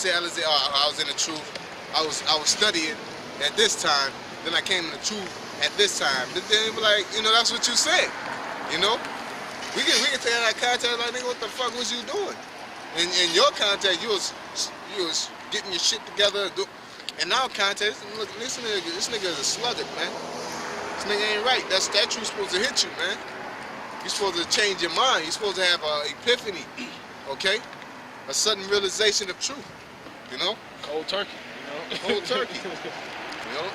say Alizé, I was in the truth. I was studying at this time. Then I came in the truth at this time. Then they be like, you know, that's what you said. You know, we can take that contact like, nigga, what the fuck was you doing? In your contact, you was getting your shit together. In our context, look, this nigga is a sluggard, man. This nigga ain't right. That truth supposed to hit you, man. You're supposed to change your mind. You're supposed to have an epiphany, okay? A sudden realization of truth, you know? Cold turkey, you know? Cold turkey, you know?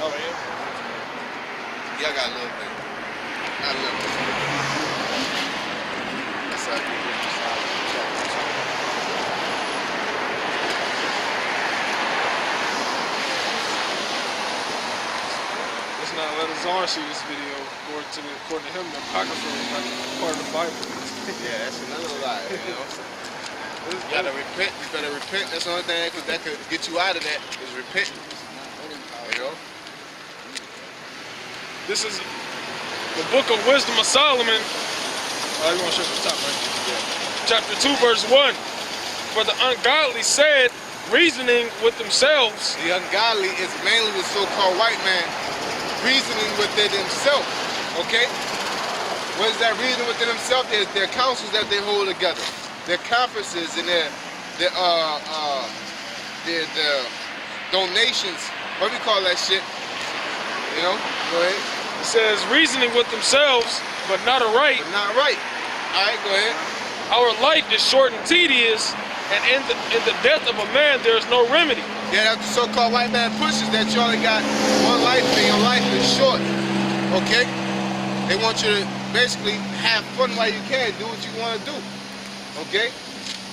Oh, yeah? Yeah, I got a little bit. Got a little bit. That's how I do it. Now let Azar see this video. According to him, the Apocrypha is not part of the Bible. Yeah, that's another lie. You know? You gotta repent. You better repent. That's the only thing that could get you out of that is repentance. You know. This is the Book of Wisdom of Solomon. You want to show the top, right? Yeah. Chapter 2, verse 1. For the ungodly said, reasoning with themselves. The ungodly is mainly the so-called white man. Reasoning within himself, okay? What is that reasoning within himself? Their councils that they hold together, their conferences and their donations. What do we call that shit? You know? Go ahead. It says reasoning with themselves, but not aright. But not right. All right, go ahead. Our life is short and tedious, and in the death of a man there is no remedy. Yeah, that's the so-called white man pushes that you only got one life and your life is short, okay? They want you to basically have fun while you can, do what you want to do, okay?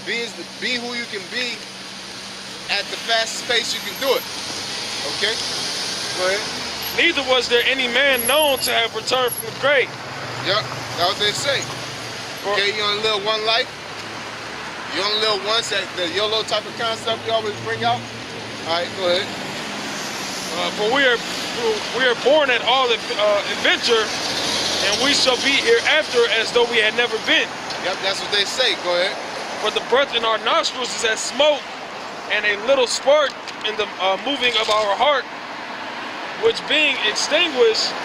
Be who you can be at the fastest pace you can do it, okay? Go ahead. Neither was there any man known to have returned from the grave. Yep, that's what they say. Okay, you only live one life. You only live once, that the YOLO type of concept you always bring out. All right, go ahead. For we are born at all adventure, and we shall be hereafter as though we had never been. Yep, that's what they say. Go ahead. For the breath in our nostrils is as smoke, and a little spark in the moving of our heart, which being extinguished,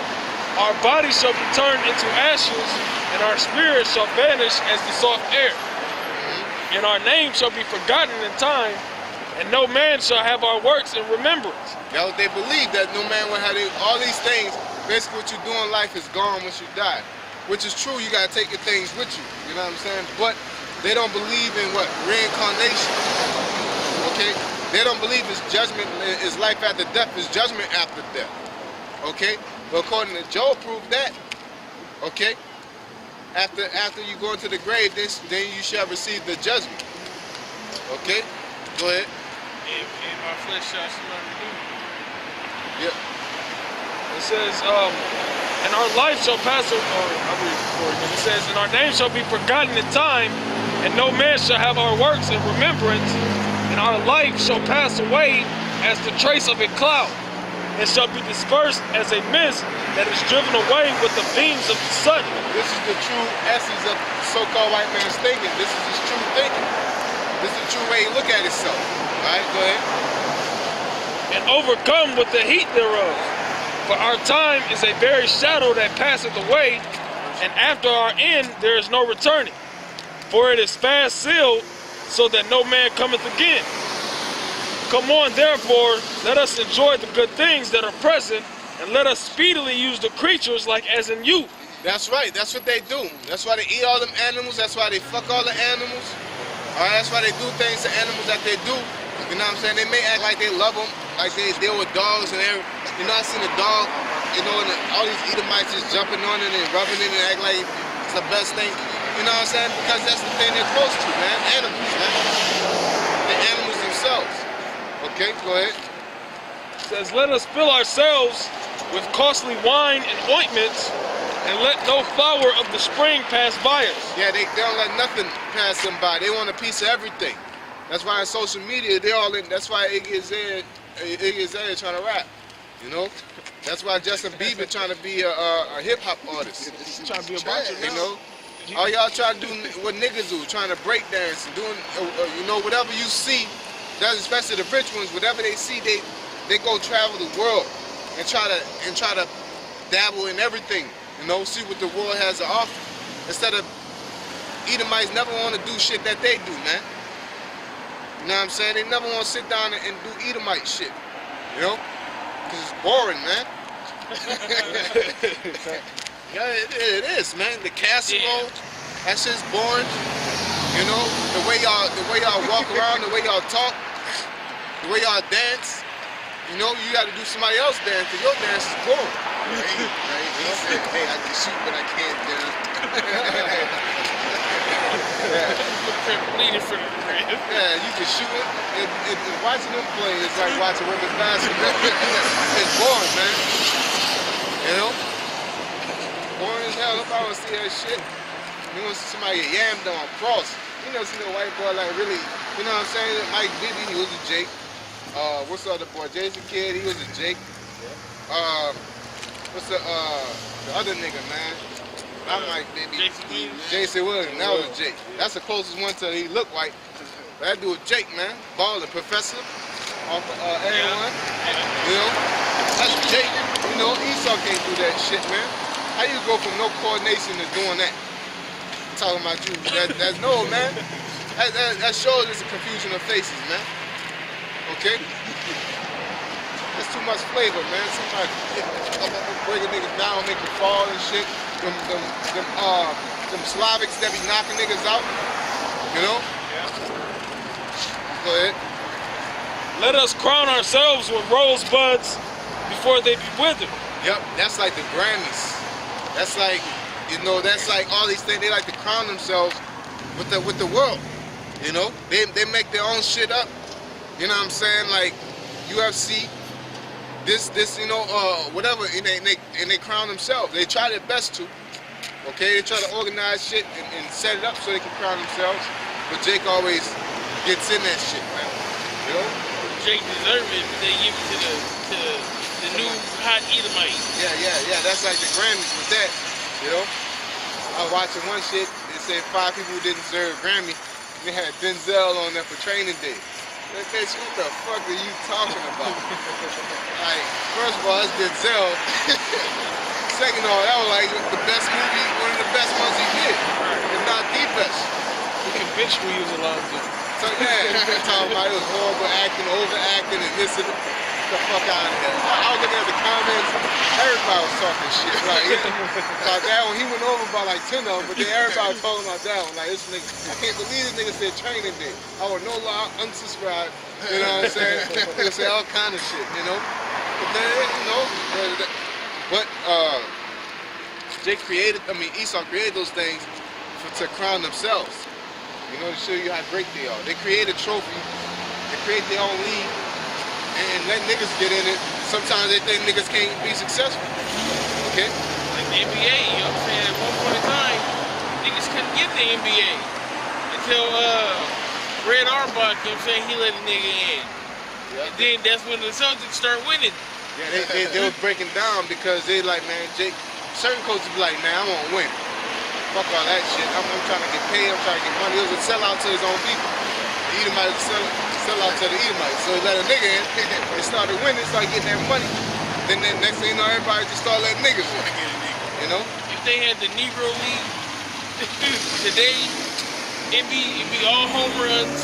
our body shall be turned into ashes, and our spirit shall vanish as the soft air. And our name shall be forgotten in time, and no man shall have our works in remembrance. That's what they believe, that no man will have all these things. Basically what you do in life is gone once you die. Which is true, you gotta take your things with you. You know what I'm saying? But they don't believe in what? Reincarnation. Okay? They don't believe it's judgment, is life after death, is judgment after death. Okay? But according to Job proved that. Okay? After you go into the grave, then you shall receive the judgment. Okay? Go ahead. And our flesh shall smell renewed. Yep. It says, and our life shall pass away. I'll read it for you. It says, and our name shall be forgotten in time, and no man shall have our works in remembrance, and our life shall pass away as the trace of a cloud, and shall be dispersed as a mist that is driven away with the beams of the sun. This is the true essence of so-called white man's thinking. This is his true thinking. This is the true way he look at himself. All right, go ahead. And overcome with the heat thereof. For our time is a very shadow that passeth away, and after our end there is no returning. For it is fast sealed, so that no man cometh again. Come on, therefore, let us enjoy the good things that are present, and let us speedily use the creatures like as in youth. That's right. That's what they do. That's why they eat all them animals. That's why they fuck all the animals. All right. That's why they do things to animals that they do. You know what I'm saying? They may act like they love them, like they deal with dogs and everything. You know, I seen a dog, you know, and all these Edomites just jumping on it and rubbing it and act like it's the best thing. You know what I'm saying? Because that's the thing they're close to, man. Animals, man. The animals themselves. Okay, go ahead. It says, let us fill ourselves with costly wine and ointments, and let no flower of the spring pass by us. Yeah, they don't let nothing pass them by. They want a piece of everything. That's why on social media, they're all in. That's why Iggy Azalea trying to rap. You know? That's why Justin Bieber trying to be a hip-hop artist. He's trying to be a boxer, you know? All y'all trying to do what niggas do, trying to break dance and doing, you know, whatever you see. That's especially the rich ones. Whatever they see, they go travel the world and try to dabble in everything. You know, see what the world has to offer. Instead of Edomites never want to do shit that they do, man. You know what I'm saying? They never want to sit down and do Edomite shit. You know, because it's boring, man. Yeah, it is, man. The casserole, that shit's boring. You know, the way y'all walk around, the way y'all talk, the way y'all dance. You know, you got to do somebody else dance because your dance is boring. He said, hey, I can shoot, but I can't dance. Yeah, you can shoot it. Watching them play is like watching women's basketball. It's boring, man. You know? Boring as hell. Nobody want to see that shit. You want to see somebody get yammed on cross. You never see no white boy like really, you know what I'm saying? Mike Bibby, he was a Jake. What's the other boy? Jason Kidd, he was a Jake. What's the other nigga, man? Not Mike Bibby. Jason Williams, that was a Jake. That's the closest one to he look white. But that dude Jake, man. Baller, professor. Off everyone. You know? That's Jake. You know, Esau can't do that shit, man. How you go from no coordination to doing that? Talking about you. That's no, man. That shows it's a confusion of faces, man. Okay? There's too much flavor, man. Somebody breaking niggas down, make them fall and shit. Them Slavics that be knocking niggas out. You know? Yeah. Go ahead. Let us crown ourselves with rosebuds before they be withered. Yep, that's like the Grammys. That's like, you know, that's like all these things. They like to crown themselves with the world. You know, they make their own shit up. You know what I'm saying? Like UFC, this, you know, whatever, and they crown themselves. They try their best to. Okay, they try to organize shit and set it up so they can crown themselves. But Jake always gets in that shit, man. You know? Jake deserves it, but they give it to the new hot Edomite. Yeah. That's like the Grammys with that. You know? I was watching one shit, they said 5 people who didn't deserve Grammy. They had Denzel on there for Training Day. Like, bitch, what the fuck are you talking about? Like, first of all, that's Denzel. Second of all, that was like the best movie, one of the best ones he did. If not the best. We can bitch we use a lot of them. So yeah, talking about it was horrible acting, overacting, and this and the fuck out of here. I was looking at the comments, everybody was talking shit. Like, about that one, he went over by like 10 of them, but then everybody was talking about that one. Like, this nigga, I can't believe this nigga said Training Day. I would no lie, unsubscribe, you know what I'm saying? They say all kind of shit, you know? But then, you know, Jake created, Esau created those things to crown themselves. You know, to show you how great they are. They create a trophy, they create their own league, and let niggas get in it. Sometimes they think niggas can't be successful. Okay? Like the NBA, you know what I'm saying? At one point in time, niggas couldn't get the NBA until Red Auerbach, you know what I'm saying, he let a nigga in. Yeah. And then that's when the Celtics start winning. Yeah, they were breaking down because they like, man, Jake, certain coaches be like, man, I want to win. Fuck all that shit. I'm trying to get paid. I'm trying to get money. It was a sellout to his own people. The Edomites sell out to the Edomites. So he let a nigga in. They started winning. Started getting that money. Then next thing you know, everybody just started letting niggas win. You know? If they had the Negro League today, it'd be all home runs.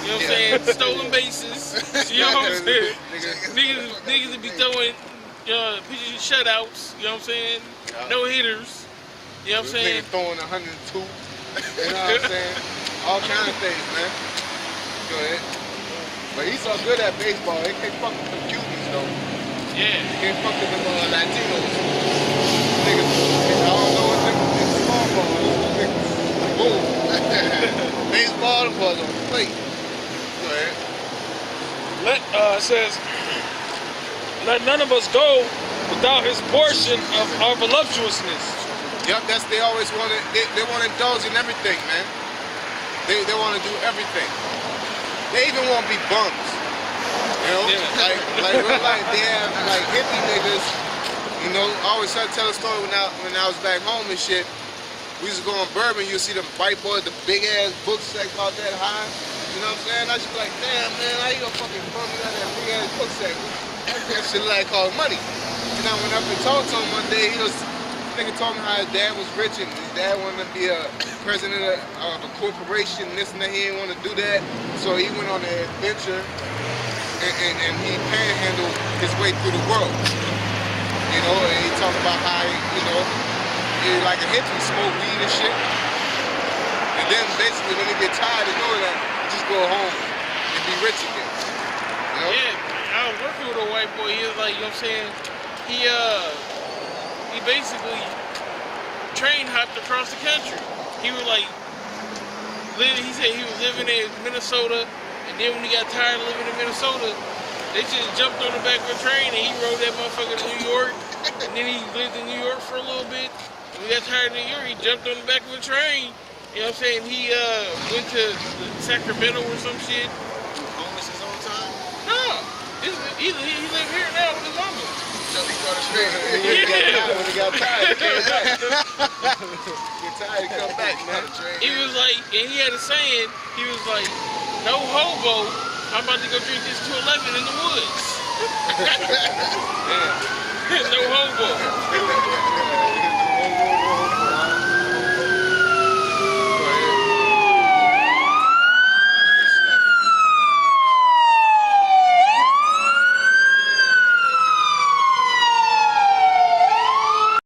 You know what I'm saying? Stolen bases. You know what I'm saying? Niggas would be throwing pitching shutouts. You know what I'm saying? No hitters. You know what I'm saying? Nigga throwing 102. You know what I'm saying? All kind of things, man. Go ahead. But he's so good at baseball. He can't fuck with the Cubans, though. Yeah. He can't fuck with them Latinos. Niggas, I don't know what niggas small ball. Boom. Baseball, the ball's on the plate. Go ahead. Says, let none of us go without his portion of our voluptuousness. Yep, they always want to, they want to indulge in everything, man. They want to do everything. They even want to be bums. You know? Yeah. Like real life, they have like hippie niggas, you know, I always try to tell a story when I was back home and shit. We used to go on Bourbon, you see them white boys, the big ass book sack about that high. You know what I'm saying? I just be like, damn man, how you gonna fucking bum me out that big ass book sack? That shit like called money. And I went up and talked to him one day, nigga told me how his dad was rich and his dad wanted to be a president of a corporation, this and that. He didn't want to do that. So he went on an adventure and he panhandled his way through the world. You know, and he talked about how he like a hippie, smoke weed and shit. And then basically when he get tired of doing that, he just go home and be rich again. You know? Yeah, I was working with a white boy. He was like, you know what I'm saying? He basically train hopped across the country. He was like, he said he was living in Minnesota, and then when he got tired of living in Minnesota, they just jumped on the back of a train and he rode that motherfucker to New York. And then he lived in New York for a little bit. When he got tired of New York, he jumped on the back of a train. You know what I'm saying? He went to Sacramento or some shit. Homeless his own time? No, he live here now with his mama. So he got straight. When he got tired, he came back. Get tired, he come back, man. He was like, and he had a saying, he was like, no hobo, I'm about to go drink this 211 in the woods. No hobo.